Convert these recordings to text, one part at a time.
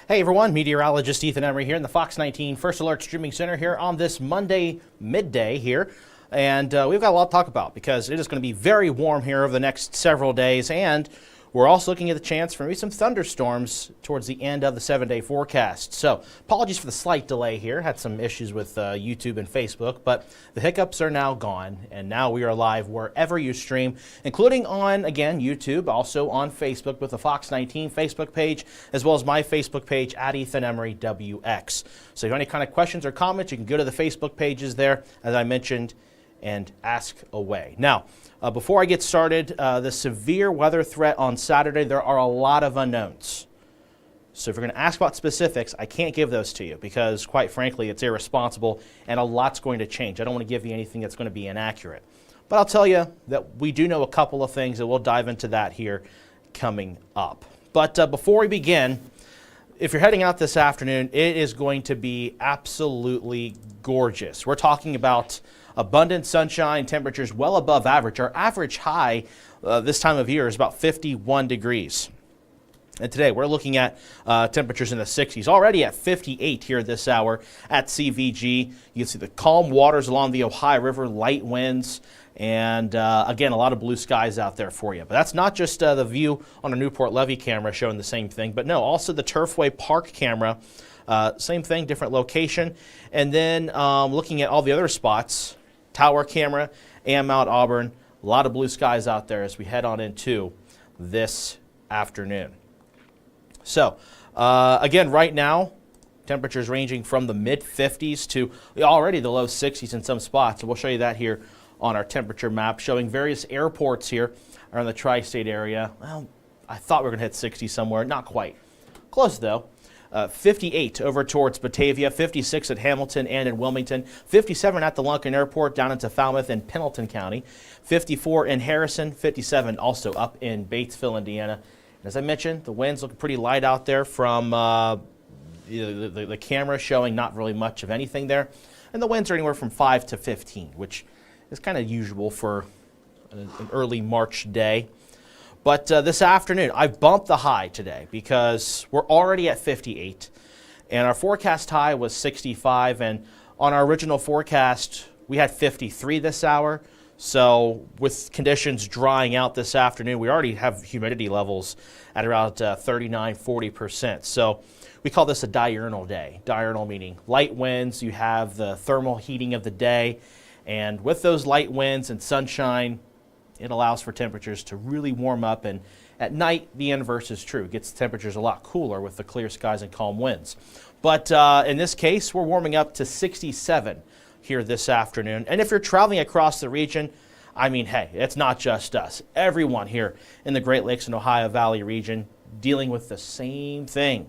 Hey everyone, Meteorologist Emery here in the Fox 19 First Alert Streaming Center here on this Monday midday here. And we've got a lot to talk about because it is going to be very warm here over the next several days, and we're also looking at the chance for maybe some thunderstorms towards the end of the 7-day forecast. So apologies for the slight delay here. Had some issues with YouTube and Facebook, but the hiccups are now gone, and now we are live wherever you stream, including on, again, YouTube, also on Facebook with the Fox 19 Facebook page, as well as my Facebook page at Emery WX. So if you have any kind of questions or comments, you can go to the Facebook pages there, as I mentioned, and ask away. Now, before I get started, the severe weather threat on Saturday, there are a lot of unknowns. So if you're going to ask about specifics, I can't give those to you because, quite frankly, it's irresponsible and a lot's going to change. I don't want to give you anything that's going to be inaccurate. But I'll tell you that we do know a couple of things, and we'll dive into that here coming up. But before we begin, if you're heading out this afternoon, it is going to be absolutely gorgeous. We're talking about abundant sunshine, temperatures well above average. Our average high this time of year is about 51 degrees. And today we're looking at temperatures in the 60s, already at 58 here this hour at CVG. You can see the calm waters along the Ohio River, light winds, and again, a lot of blue skies out there for you. But that's not just the view on a Newport Levee camera showing the same thing, but no, also the Turfway Park camera. Same thing, different location. And then looking at all the other spots, tower camera and Mount Auburn, a lot of blue skies out there as we head on into this afternoon. So again, right now, temperatures ranging from the mid-50s to already the low 60s in some spots. And we'll show you that here on our temperature map, showing various airports here around the tri-state area. Well, I thought we were going to hit 60 somewhere. Not quite. Close, though. 58 over towards Batavia, 56 at Hamilton and in Wilmington, 57 at the Lunken Airport down into Falmouth and Pendleton County, 54 in Harrison, 57 also up in Batesville, Indiana. And as I mentioned, the winds look pretty light out there from the camera showing not really much of anything there. And the winds are anywhere from 5 to 15, which is kind of usual for an early March day. But this afternoon, I bumped the high today because we're already at 58, and our forecast high was 65, and on our original forecast, we had 53 this hour. So with conditions drying out this afternoon, we already have humidity levels at around 39–40%. So we call this a diurnal day. Diurnal meaning light winds, you have the thermal heating of the day, and with those light winds and sunshine, it allows for temperatures to really warm up, and at night the inverse is true. It gets temperatures a lot cooler with the clear skies and calm winds. But in this case, we're warming up to 67 here this afternoon. And if you're traveling across the region, I mean, hey, it's not just us. Everyone here in the Great Lakes and Ohio Valley region dealing with the same thing.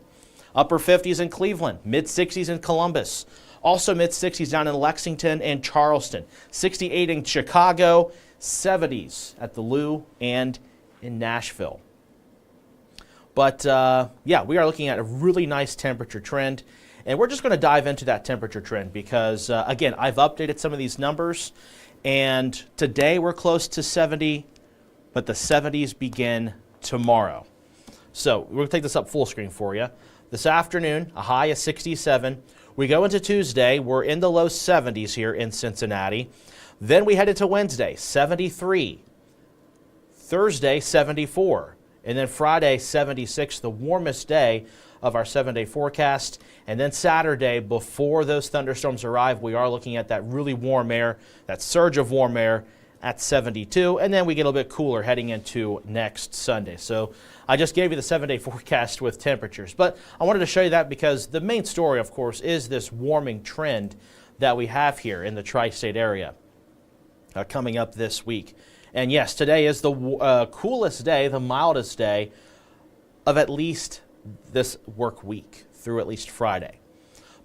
Upper 50s in Cleveland, mid-60s in Columbus, also mid-60s down in Lexington and Charleston, 68 in Chicago, 70s at the Lou and in Nashville. But yeah, we are looking at a really nice temperature trend, and we're just going to dive into that temperature trend because again, I've updated some of these numbers, and today we're close to 70, but the 70s begin tomorrow. So we're going to take this up full screen for you. This afternoon, a high of 67. We go into Tuesday, we're in the low 70s here in Cincinnati. Then we head into Wednesday, 73. Thursday, 74. And then Friday, 76, the warmest day of our 7-day forecast. And then Saturday, before those thunderstorms arrive, we are looking at that really warm air, that surge of warm air at 72. And then we get a little bit cooler heading into next Sunday. So I just gave you the 7-day forecast with temperatures. But I wanted to show you that because the main story, of course, is this warming trend that we have here in the tri-state area. Coming up this week. And yes, today is the coolest day, the mildest day of at least this work week through at least Friday.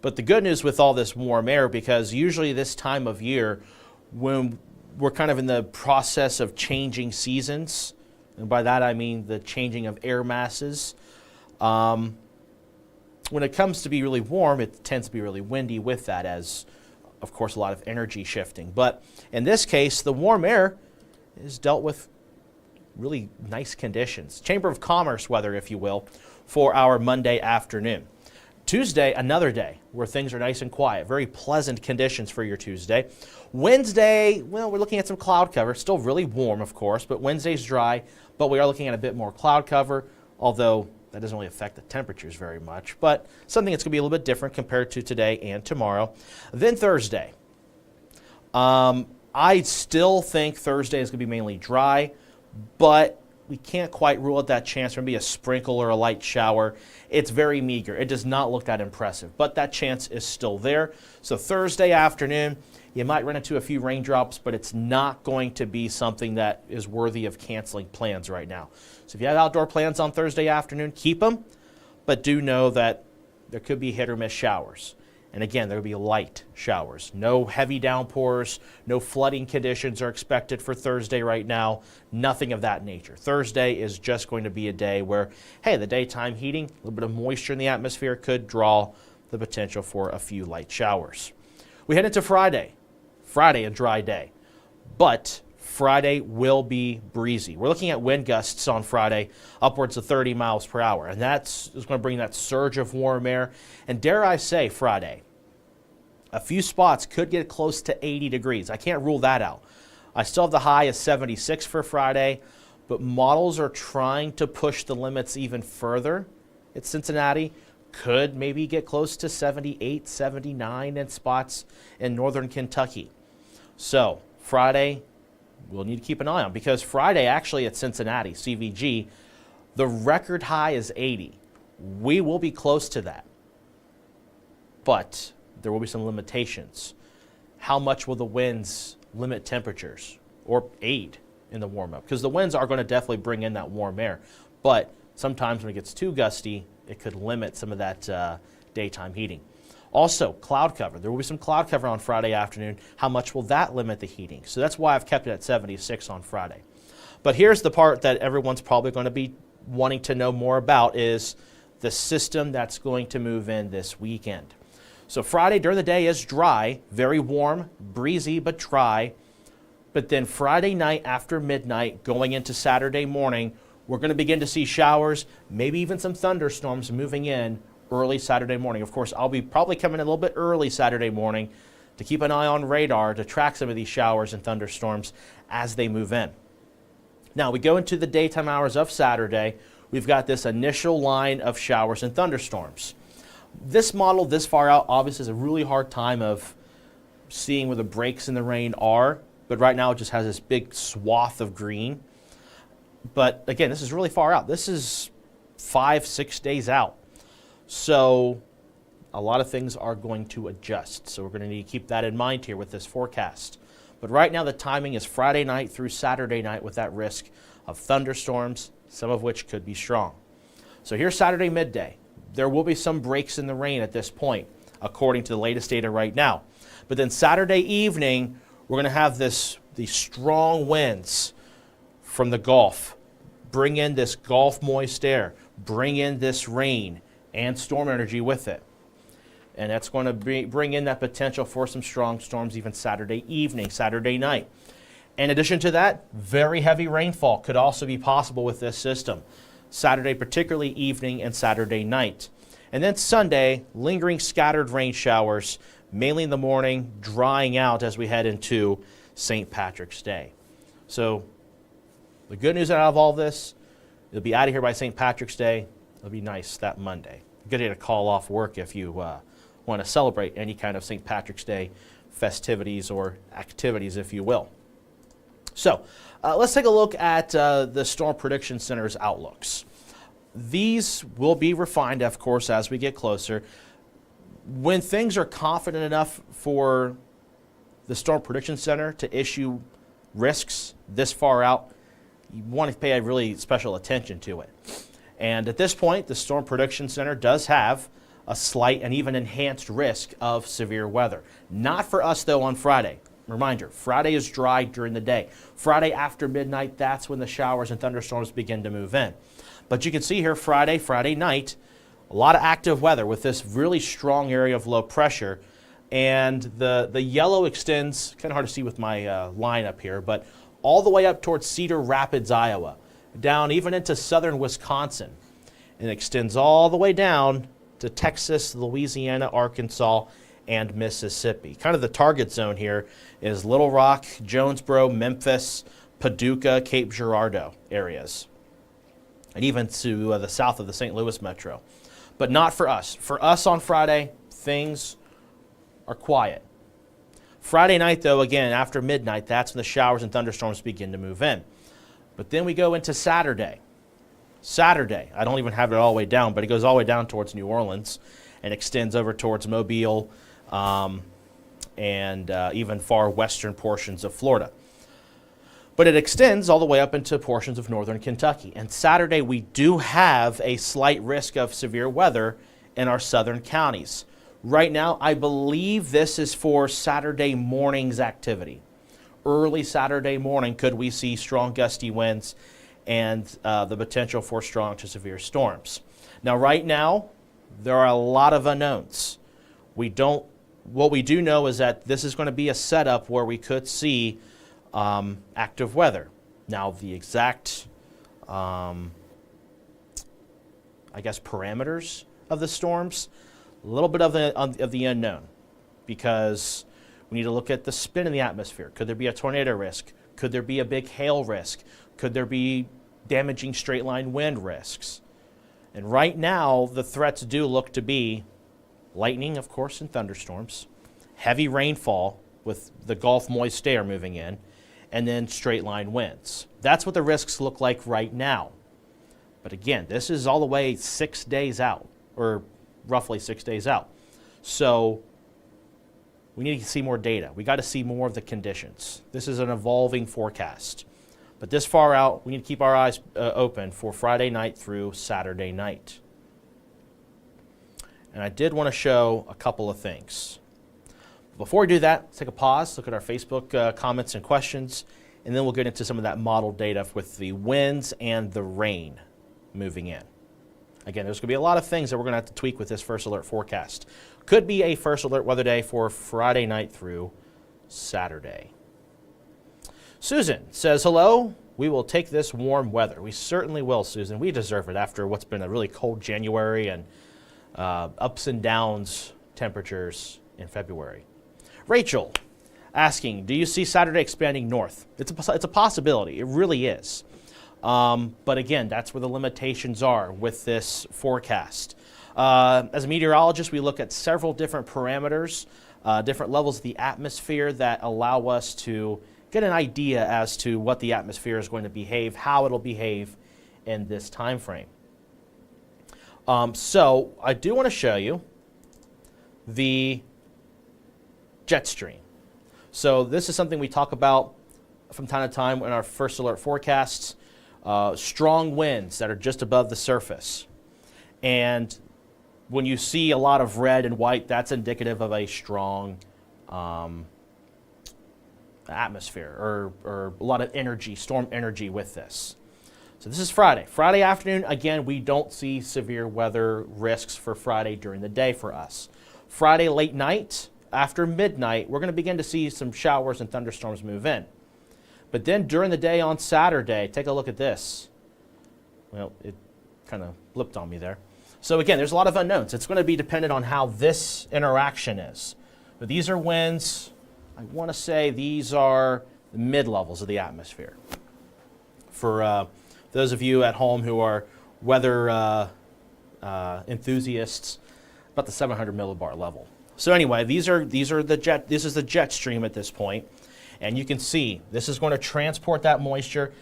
But the good news with all this warm air, because usually this time of year when we're kind of in the process of changing seasons, and by that I mean the changing of air masses, when it comes to be really warm, it tends to be really windy with that, as of course, a lot of energy shifting. But in this case, the warm air is dealt with really nice conditions. Chamber of Commerce weather, if you will, for our Monday afternoon. Tuesday, another day where things are nice and quiet. Very pleasant conditions for your Tuesday. Wednesday, well, we're looking at some cloud cover. Still really warm, of course, but Wednesday's dry. But we are looking at a bit more cloud cover, although that doesn't really affect the temperatures very much. But something that's going to be a little bit different compared to today and tomorrow. Then Thursday. I still think Thursday is going to be mainly dry, but we can't quite rule out that chance for maybe a sprinkle or a light shower. It's very meager. It does not look that impressive, but that chance is still there. So Thursday afternoon, you might run into a few raindrops, but it's not going to be something that is worthy of canceling plans right now. So if you have outdoor plans on Thursday afternoon, keep them, but do know that there could be hit or miss showers. And again, there will be light showers. No heavy downpours, no flooding conditions are expected for Thursday right now. Nothing of that nature. Thursday is just going to be a day where, hey, the daytime heating, a little bit of moisture in the atmosphere could draw the potential for a few light showers. We head into Friday. Friday, a dry day. But Friday will be breezy. We're looking at wind gusts on Friday upwards of 30 miles per hour, and that's going to bring that surge of warm air. And dare I say, Friday, a few spots could get close to 80 degrees. I can't rule that out. I still have the high as 76 for Friday, but models are trying to push the limits even further at Cincinnati. Could maybe get close to 78, 79 in spots in northern Kentucky. So Friday, we'll need to keep an eye on, because Friday actually at Cincinnati, CVG, the record high is 80. We will be close to that, but there will be some limitations. How much will the winds limit temperatures or aid in the warm-up? Because the winds are going to definitely bring in that warm air, but sometimes when it gets too gusty, it could limit some of that daytime heating. Also, cloud cover. There will be some cloud cover on Friday afternoon. How much will that limit the heating? So that's why I've kept it at 76 on Friday. But here's the part that everyone's probably going to be wanting to know more about, is the system that's going to move in this weekend. So Friday during the day is dry, very warm, breezy, but dry. But then Friday night after midnight, going into Saturday morning, we're going to begin to see showers, maybe even some thunderstorms moving in early Saturday morning. Of course, I'll be probably coming in a little bit early Saturday morning to keep an eye on radar to track some of these showers and thunderstorms as they move in. Now, we go into the daytime hours of Saturday. We've got this initial line of showers and thunderstorms. This model this far out obviously is a really hard time of seeing where the breaks in the rain are, but right now it just has this big swath of green. But again, this is really far out. This is 5-6 days out. So a lot of things are going to adjust. So we're going to need to keep that in mind here with this forecast. But right now the timing is Friday night through Saturday night with that risk of thunderstorms, some of which could be strong. So here's Saturday midday. There will be some breaks in the rain at this point, according to the latest data right now. But then Saturday evening, we're going to have these strong winds from the Gulf. Bring in this Gulf moist air. Bring in this rain and storm energy with it. And that's going to bring in that potential for some strong storms even Saturday evening, Saturday night. In addition to that, very heavy rainfall could also be possible with this system. Saturday, particularly evening and Saturday night. And then Sunday, lingering scattered rain showers, mainly in the morning, drying out as we head into St. Patrick's Day. So the good news out of all this, you'll be out of here by St. Patrick's Day. It'll be nice that Monday. Good day to call off work if you want to celebrate any kind of St. Patrick's Day festivities or activities, if you will. So let's take a look at the Storm Prediction Center's outlooks. These will be refined, of course, as we get closer. When things are confident enough for the Storm Prediction Center to issue risks this far out, you want to pay a really special attention to it. And at this point, the Storm Prediction Center does have a slight and even enhanced risk of severe weather. Not for us, though, on Friday. Reminder, Friday is dry during the day. Friday after midnight, that's when the showers and thunderstorms begin to move in. But you can see here Friday night, a lot of active weather with this really strong area of low pressure. And the yellow extends, kind of hard to see with my line up here, but all the way up towards Cedar Rapids, Iowa, down even into southern Wisconsin. And it extends all the way down to Texas, Louisiana, Arkansas, and Mississippi. Kind of the target zone here is Little Rock, Jonesboro, Memphis, Paducah, Cape Girardeau areas, and even to the south of the St. Louis metro. But not for us. For us on Friday, things are quiet. Friday night, though, again, after midnight, that's when the showers and thunderstorms begin to move in. But then we go into Saturday. Saturday, I don't even have it all the way down, but it goes all the way down towards New Orleans and extends over towards Mobile and even far western portions of Florida. But it extends all the way up into portions of northern Kentucky. And Saturday, we do have a slight risk of severe weather in our southern counties. Right now, I believe this is for Saturday morning's activity. Early Saturday morning, could we see strong gusty winds and the potential for strong to severe storms. Now, right now, there are a lot of unknowns. What we do know is that this is going to be a setup where we could see active weather. Now, the exact, I guess, parameters of the storms, a little bit of the unknown, because we need to look at the spin in the atmosphere. Could there be a tornado risk? Could there be a big hail risk? Could there be damaging straight line wind risks? And right now, the threats do look to be lightning, of course, and thunderstorms, heavy rainfall with the Gulf moist air moving in, and then straight line winds. That's what the risks look like right now. But again, this is all the way 6 days out, or roughly 6 days out. So we need to see more data. We got to see more of the conditions. This is an evolving forecast. But this far out, we need to keep our eyes open for Friday night through Saturday night. And I did want to show a couple of things. Before we do that, let's take a pause, look at our Facebook comments and questions, and then we'll get into some of that model data with the winds and the rain moving in. Again, there's going to be a lot of things that we're going to have to tweak with this first alert forecast. Could be a first alert weather day for Friday night through Saturday. Susan says, hello, we will take this warm weather. We certainly will, Susan. We deserve it after what's been a really cold January and ups and downs temperatures in February. Rachel asking, do you see Saturday expanding north? It's a possibility. It really is. But again, that's where the limitations are with this forecast. As a meteorologist, we look at several different parameters, different levels of the atmosphere that allow us to get an idea as to what the atmosphere is going to behave, how it'll behave in this time frame. So I do want to show you the jet stream. So this is something we talk about from time to time in our first alert forecasts. Strong winds that are just above the surface. And when you see a lot of red and white, that's indicative of a strong atmosphere or a lot of energy, storm energy with this. So this is Friday. Friday afternoon, again, we don't see severe weather risks for Friday during the day for us. Friday late night, after midnight, we're going to begin to see some showers and thunderstorms move in. But then during the day on Saturday, take a look at this. Well, it kind of blipped on me there. So again, there's a lot of unknowns. It's going to be dependent on how this interaction is. But these are winds. I want to say these are the mid-levels of the atmosphere. For those of you at home who are weather enthusiasts, about the 700 millibar level. So anyway, these are the jet. This is the jet stream at this point, and you can see this is going to transport that moisture.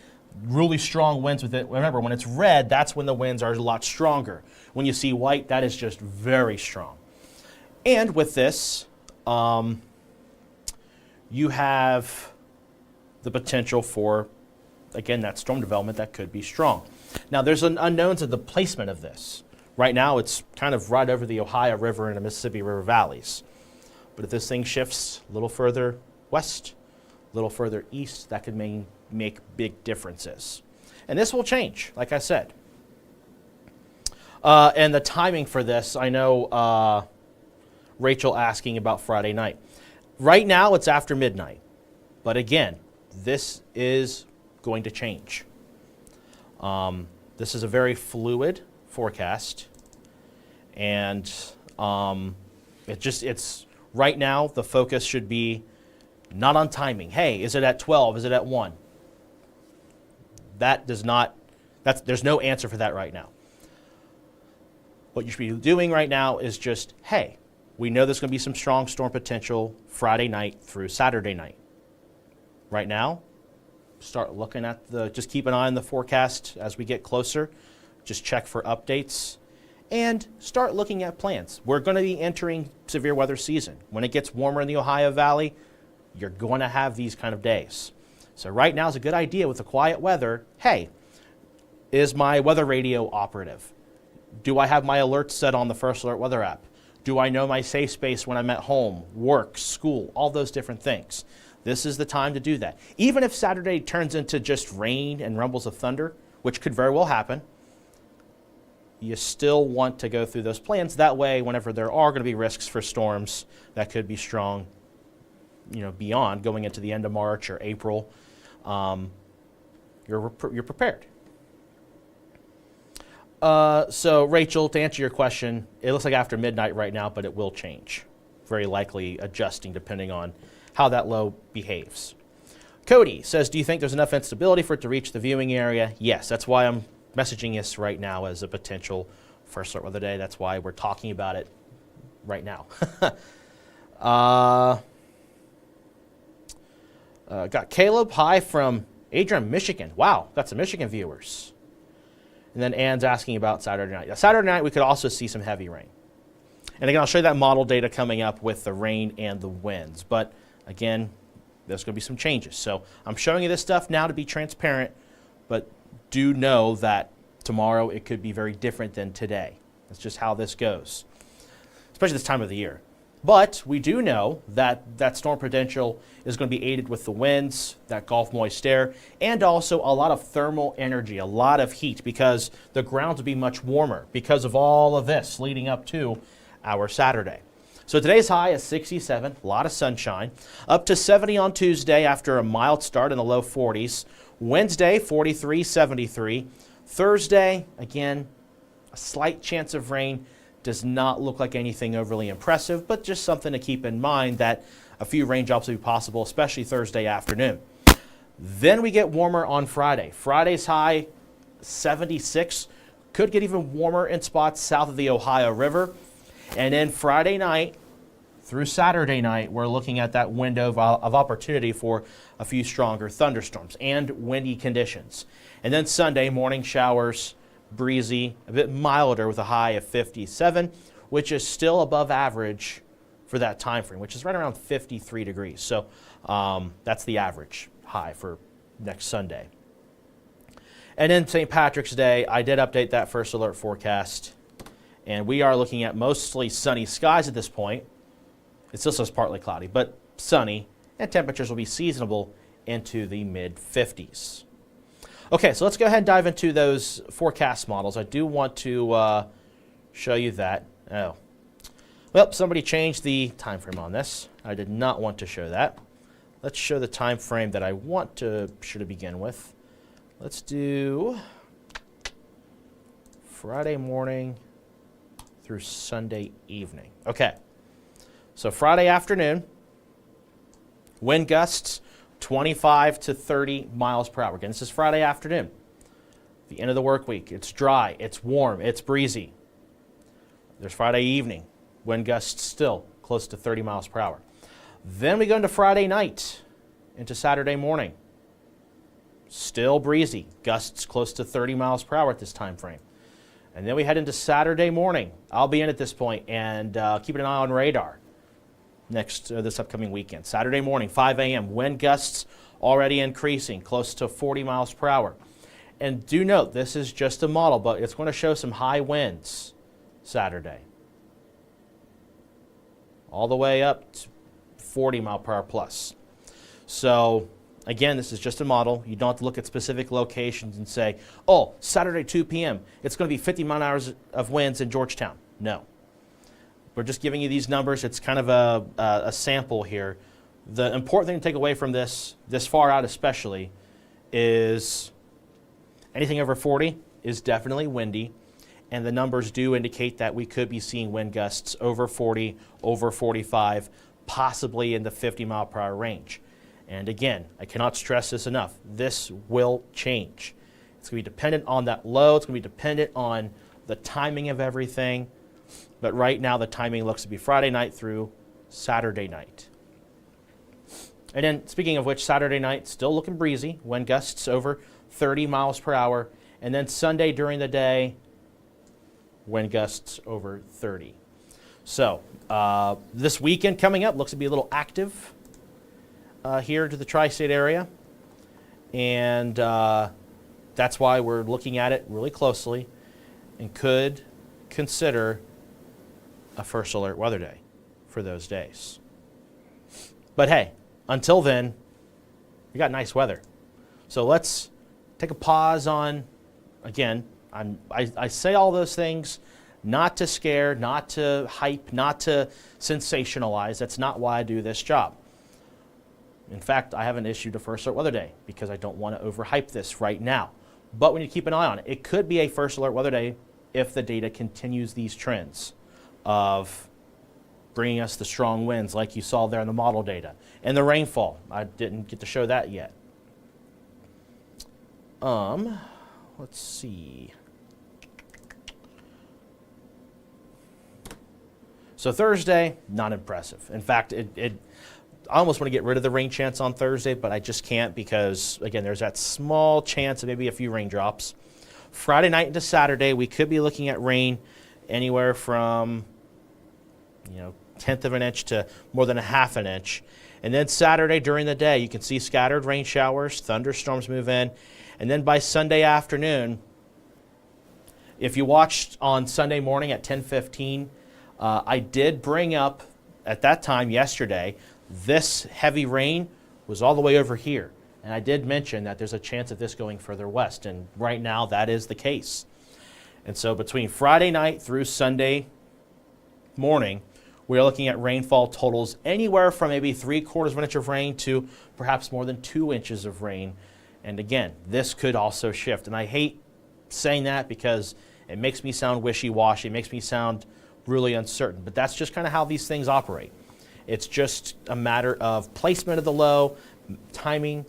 Really strong winds with it. Remember, when it's red, that's when the winds are a lot stronger. When you see white, that is just very strong. And with this, you have the potential for, again, that storm development that could be strong. Now, there's an unknowns of the placement of this. Right now, it's kind of right over the Ohio River and the Mississippi River valleys. But if this thing shifts a little further west, a little further east, that could make big differences. And this will change, like I said. And the timing for this, I know Rachel asking about Friday night. Right now, it's after midnight. But again, this is going to change. This is a very fluid forecast. And it's right now the focus should be not on timing. Hey, is it at 12? Is it at 1? There's no answer for that right now. What you should be doing right now is just, hey, we know there's going to be some strong storm potential Friday night through Saturday night. Right now, start looking at just keep an eye on the forecast as we get closer. Just check for updates and start looking at plans. We're going to be entering severe weather season. When it gets warmer in the Ohio Valley, you're going to have these kind of days. So right now is a good idea with the quiet weather. Hey, is my weather radio operative? Do I have my alerts set on the First Alert Weather app? Do I know my safe space when I'm at home, work, school, all those different things? This is the time to do that. Even if Saturday turns into just rain and rumbles of thunder, which could very well happen, you still want to go through those plans. That way, whenever there are going to be risks for storms that could be strong, beyond going into the end of March or April, you're prepared. So Rachel, to answer your question, it looks like after midnight right now, but it will change. Very likely adjusting depending on how that low behaves. Cody says, do you think there's enough instability for it to reach the viewing area? Yes, that's why I'm messaging this right now as a potential First Alert Weather Day. That's why we're talking about it right now. Got Caleb, hi from Adrian, Michigan. Wow, got some Michigan viewers. And then Ann's asking about Saturday night. Saturday night, we could also see some heavy rain. And again, I'll show you that model data coming up with the rain and the winds. But again, there's going to be some changes. So I'm showing you this stuff now to be transparent, but do know that tomorrow it could be very different than today. That's just how this goes, especially this time of the year. But we do know that that storm potential is going to be aided with the winds, that Gulf moist air, and also a lot of thermal energy, a lot of heat, because the ground will be much warmer because of all of this leading up to our Saturday. So today's high is 67, a lot of sunshine, up to 70 on Tuesday after a mild start in the low 40s. Wednesday, 43, 73. Thursday, again, a slight chance of rain. Does not look like anything overly impressive, but just something to keep in mind that a few raindrops will be possible, especially Thursday afternoon. Then we get warmer on Friday. Friday's high, 76. Could get even warmer in spots south of the Ohio River. And then Friday night through Saturday night, we're looking at that window of opportunity for a few stronger thunderstorms and windy conditions. And then Sunday, morning showers, breezy, a bit milder with a high of 57, which is still above average for that time frame, which is right around 53 degrees. So that's the average high for next Sunday. And then St. Patrick's Day, I did update that First Alert forecast, and we are looking at mostly sunny skies at this point. It still says partly cloudy, but sunny, and temperatures will be seasonable into the mid-50s. Okay, so let's go ahead and dive into those forecast models. I do want to show you that. Oh, well, somebody changed the time frame on this. I did not want to show that. Let's show the time frame that I want to show to begin with. Let's do Friday morning through Sunday evening. Okay, so Friday afternoon, wind gusts 25 to 30 miles per hour. Again, this is Friday afternoon, the end of the work week. It's dry, it's warm, it's breezy. There's Friday evening, wind gusts still close to 30 miles per hour. Then we go into Friday night, into Saturday morning. Still breezy, gusts close to 30 miles per hour at this time frame. And then we head into Saturday morning. I'll be in at this point and keeping an eye on radar this upcoming weekend. Saturday morning, 5 a.m., wind gusts already increasing, close to 40 miles per hour. And do note, this is just a model, but it's going to show some high winds Saturday. All the way up to 40 mile per hour plus. So, again, this is just a model. You don't have to look at specific locations and say, oh, Saturday 2 p.m., it's going to be 50 mile an hour of winds in Georgetown. No. We're just giving you these numbers. It's kind of a sample here. The important thing to take away from this far out especially, is anything over 40 is definitely windy. and the numbers do indicate that we could be seeing wind gusts over 40, over 45, possibly in the 50-mile-per-hour range. And again, I cannot stress this enough. This will change. It's going to be dependent on that low. It's going to be dependent on the timing of everything. But right now, the timing looks to be Friday night through Saturday night. And then, speaking of which, Saturday night, still looking breezy. Wind gusts over 30 miles per hour. And then Sunday during the day, wind gusts over 30. So this weekend coming up looks to be a little active here to the tri-state area. And that's why we're looking at it really closely and could consider a first alert weather day for those days. But hey, until then, we got nice weather. So let's take a pause on, again, I say all those things not to scare, not to hype, not to sensationalize. That's not why I do this job. In fact, I haven't issued a first alert weather day because I don't want to overhype this right now. But we need to keep an eye on it. It could be a first alert weather day if the data continues these trends of bringing us the strong winds like you saw there in the model data. And the rainfall. I didn't get to show that yet. Let's see. So Thursday, not impressive. In fact, I almost want to get rid of the rain chance on Thursday, but I just can't because, again, there's that small chance of maybe a few raindrops. Friday night into Saturday, we could be looking at rain anywhere from, 1/10 of an inch to more than a 1/2 an inch. And then Saturday during the day, you can see scattered rain showers, thunderstorms move in. And then by Sunday afternoon, if you watched on Sunday morning at 10:15, I did bring up at that time yesterday, this heavy rain was all the way over here. And I did mention that there's a chance of this going further west. And right now that is the case. And so between Friday night through Sunday morning, we're looking at rainfall totals anywhere from maybe 3/4 of an inch of rain to perhaps more than 2 inches of rain. And again, this could also shift. And I hate saying that because it makes me sound wishy-washy. It makes me sound really uncertain. But that's just kind of how these things operate. It's just a matter of placement of the low, timing,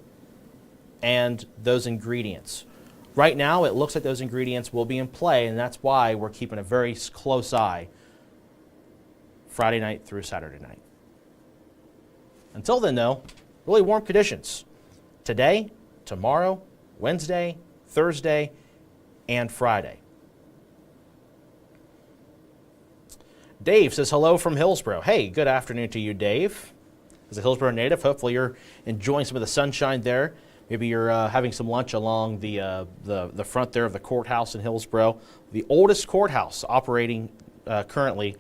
and those ingredients. Right now, it looks like those ingredients will be in play, and that's why we're keeping a very close eye Friday night through Saturday night. Until then, though, really warm conditions. Today, tomorrow, Wednesday, Thursday, and Friday. Dave says hello from Hillsborough. Hey, good afternoon to you, Dave. As a Hillsborough native, hopefully you're enjoying some of the sunshine there. Maybe you're having some lunch along the front there of the courthouse in Hillsborough, the oldest courthouse operating currently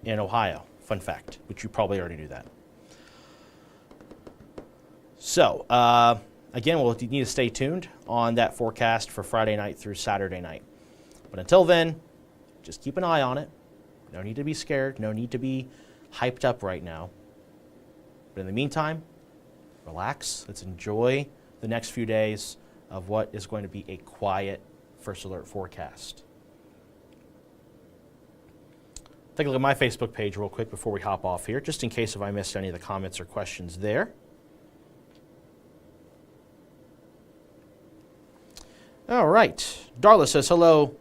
in Ohio. Fun fact, which you probably already knew that. So, again, we'll need to stay tuned on that forecast for Friday night through Saturday night. But until then, just keep an eye on it. No need to be scared. No need to be hyped up right now. But in the meantime, relax. Let's enjoy the next few days of what is going to be a quiet first alert forecast. Take a look at my Facebook page real quick before we hop off here, just in case if I missed any of the comments or questions there. All right. Darla says, hello.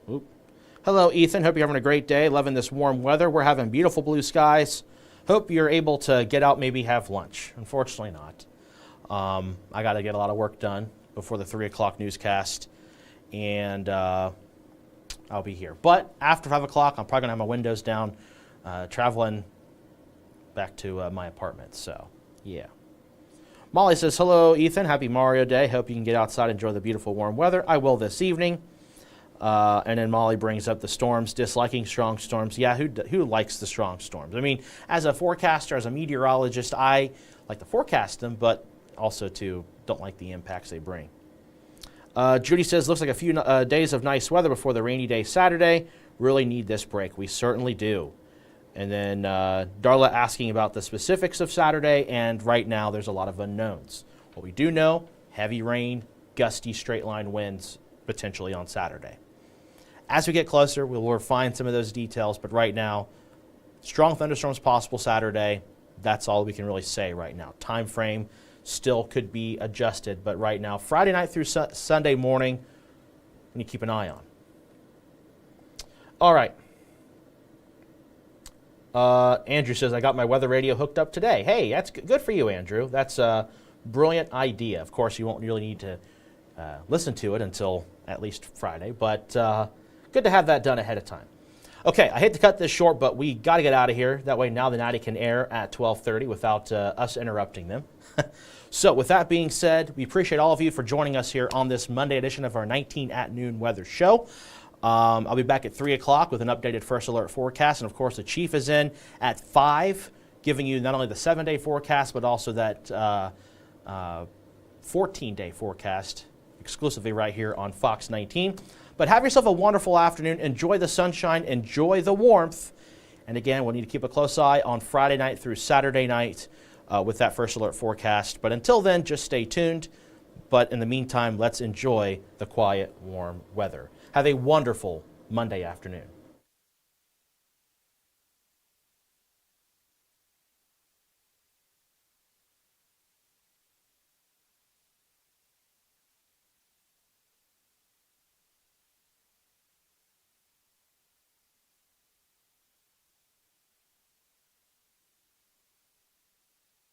Hello, Ethan. Hope you're having a great day. Loving this warm weather. We're having beautiful blue skies. Hope you're able to get out, maybe have lunch. Unfortunately not. I got to get a lot of work done before the 3 o'clock newscast, and I'll be here. But after 5 o'clock, I'm probably going to have my windows down, traveling back to my apartment. So, yeah. Molly says, hello, Ethan. Happy Mario Day. Hope you can get outside and enjoy the beautiful warm weather. I will this evening. And then Molly brings up the storms, disliking strong storms. Yeah, who likes the strong storms? I mean, as a forecaster, as a meteorologist, I like to forecast them, but also don't like the impacts they bring. Judy says, looks like a few days of nice weather before the rainy day Saturday. Really need this break. We certainly do. And then Darla asking about the specifics of Saturday, and right now there's a lot of unknowns. What we do know, heavy rain, gusty straight line winds potentially on Saturday. As we get closer, we'll refine some of those details, but right now, strong thunderstorms possible Saturday. That's all we can really say right now. Time frame still could be adjusted, but right now, Friday night through Sunday morning, we need to keep an eye on. All right. Andrew says, I got my weather radio hooked up today. Hey, that's good for you, Andrew. That's a brilliant idea. Of course, you won't really need to listen to it until at least Friday, but good to have that done ahead of time. Okay, I hate to cut this short, but we got to get out of here. That way now the 90 can air at 12:30 without us interrupting them. So with that being said, we appreciate all of you for joining us here on this Monday edition of our 19 at Noon weather show. I'll be back at 3 o'clock with an updated first alert forecast. And, of course, the chief is in at 5, giving you not only the 7-day forecast, but also that 14-day forecast exclusively right here on Fox 19. But have yourself a wonderful afternoon. Enjoy the sunshine. Enjoy the warmth. And, again, we'll need to keep a close eye on Friday night through Saturday night with that first alert forecast. But until then, just stay tuned. But in the meantime, let's enjoy the quiet, warm weather. Have a wonderful Monday afternoon.